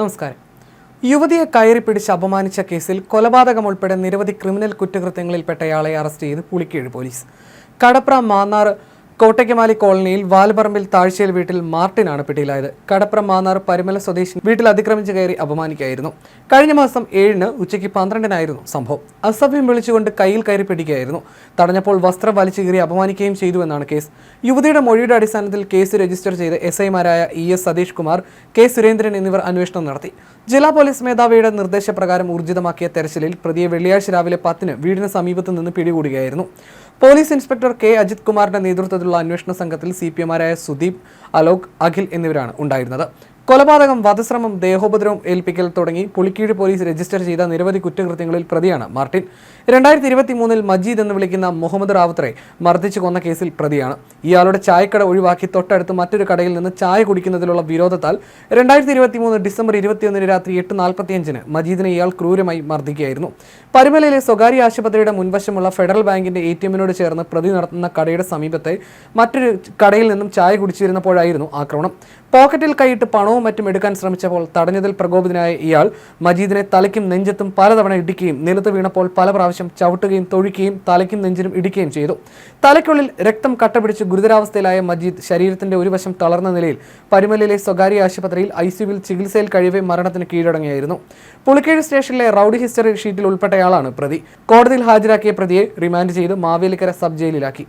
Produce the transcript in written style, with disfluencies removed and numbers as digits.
നമസ്കാരം. യുവതിയെ കയറിപ്പിടിച്ച് അപമാനിച്ച കേസിൽ കൊലപാതകം ഉൾപ്പെടെ നിരവധി ക്രിമിനൽ കുറ്റകൃത്യങ്ങളിൽപ്പെട്ടയാളെ അറസ്റ്റ് ചെയ്ത് പുളിക്കീഴ് പോലീസ്. കടപ്ര മാന്നാർ കോട്ടയ്ക്കമാലി കോളനിയിൽ വാൽപറമ്പിൽ താഴ്ചയിൽ വീട്ടിൽ മാർട്ടിനാണ് പിടിയിലായത്. കടപ്ര മാന്നാർ പരുമല സ്വദേശി വീട്ടിൽ അതിക്രമിച്ച് കയറി അപമാനിക്കുകയായിരുന്നു. കഴിഞ്ഞ മാസം 7-ന് ഉച്ചയ്ക്ക് 12-നായിരുന്നു സംഭവം. അസഭ്യം വിളിച്ചുകൊണ്ട് കയ്യിൽ കയറി പിടിക്കുകയായിരുന്നു. തടഞ്ഞപ്പോൾ വസ്ത്രം വലിച്ചു കീറി അപമാനിക്കുകയും ചെയ്തുവെന്നാണ് കേസ്. യുവതിയുടെ മൊഴിയുടെ അടിസ്ഥാനത്തിൽ കേസ് രജിസ്റ്റർ ചെയ്ത് SI-മാരായ ES സതീഷ് കുമാർ, K സുരേന്ദ്രൻ എന്നിവർ അന്വേഷണം നടത്തി. ജില്ലാ പോലീസ് മേധാവിയുടെ നിർദ്ദേശപ്രകാരം ഊർജിതമാക്കിയ തെരച്ചിലിൽ പ്രതിയെ വെള്ളിയാഴ്ച രാവിലെ 10-ന് വീടിന് സമീപത്ത് നിന്ന് പിടികൂടുകയായിരുന്നു. പോലീസ് ഇൻസ്പെക്ടർ K അജിത് കുമാറിന്റെ നേതൃത്വത്തിലുള്ള അന്വേഷണ സംഘത്തിൽ CPM-മാരായ സുദീപ്, അലോക്, അഖിൽ എന്നിവരാണ് ഉണ്ടായിരുന്നത്. കൊലപാതകം, വധശ്രമം, ദേഹോപദ്രവം ഏൽപ്പിക്കൽ തുടങ്ങി പുളിക്കീഴ് പോലീസ് രജിസ്റ്റർ ചെയ്ത നിരവധി കുറ്റകൃത്യങ്ങളിൽ പ്രതിയാണ് മാർട്ടിൻ. 2023-ൽ മജീദ് എന്ന് വിളിക്കുന്ന മുഹമ്മദ് റാവുത്തറെ മർദ്ദിച്ചു കൊന്ന കേസിൽ പ്രതിയാണ്. ഇയാളുടെ ചായക്കട ഒഴിവാക്കി തൊട്ടടുത്ത് മറ്റൊരു കടയിൽ നിന്ന് ചായ കുടിക്കുന്നതിലുള്ള വിരോധത്താൽ 2023 ഡിസംബർ 21-ന് രാത്രി 8:45-ന് മജീദിനെ ഇയാൾ ക്രൂരമായി മർദ്ദിക്കുകയായിരുന്നു. പരുമലയിലെ സ്വകാര്യ ആശുപത്രിയുടെ മുൻവശമുള്ള ഫെഡറൽ ബാങ്കിന്റെ ATM-നോട് ചേർന്ന് പ്രതി നടത്തുന്ന കടയുടെ സമീപത്തെ മറ്റൊരു കടയിൽ നിന്നും ചായ കുടിച്ചിരുന്നപ്പോഴായിരുന്നു ആക്രമണം. പോക്കറ്റിൽ കൈയിട്ട് പണവും മറ്റും എടുക്കാൻ ശ്രമിച്ചപ്പോൾ തടഞ്ഞതിൽ പ്രകോപിതനായ ഇയാൾ മജീദിനെ തലയ്ക്കും നെഞ്ചത്തും പലതവണ ഇടിക്കുകയും നിലത്ത് വീണപ്പോൾ പല പ്രാവശ്യം ചവിട്ടുകയും തൊഴിക്കുകയും തലയ്ക്കും നെഞ്ചിനും ഇടിക്കുകയും ചെയ്തു. തലയ്ക്കുള്ളിൽ രക്തം കട്ടപിടിച്ച് ഗുരുതരാവസ്ഥയിലായ മജീദ് ശരീരത്തിന്റെ ഒരു വശം തളർന്ന നിലയിൽ പരുമലയിലെ സ്വകാര്യ ആശുപത്രിയിൽ ICUവിൽ ചികിത്സയിൽ കഴിവെ മരണത്തിന് കീഴടങ്ങിയായിരുന്നു. പുളിക്കീഴ് സ്റ്റേഷനിലെ റൌഡി ഹിസ്റ്ററി ഷീറ്റിൽ ഉൾപ്പെട്ടയാളാണ് പ്രതി. കോടതിയിൽ ഹാജരാക്കിയ പ്രതിയെ റിമാൻഡ് ചെയ്ത് മാവേലിക്കര സബ് ജയിലിലാക്കി.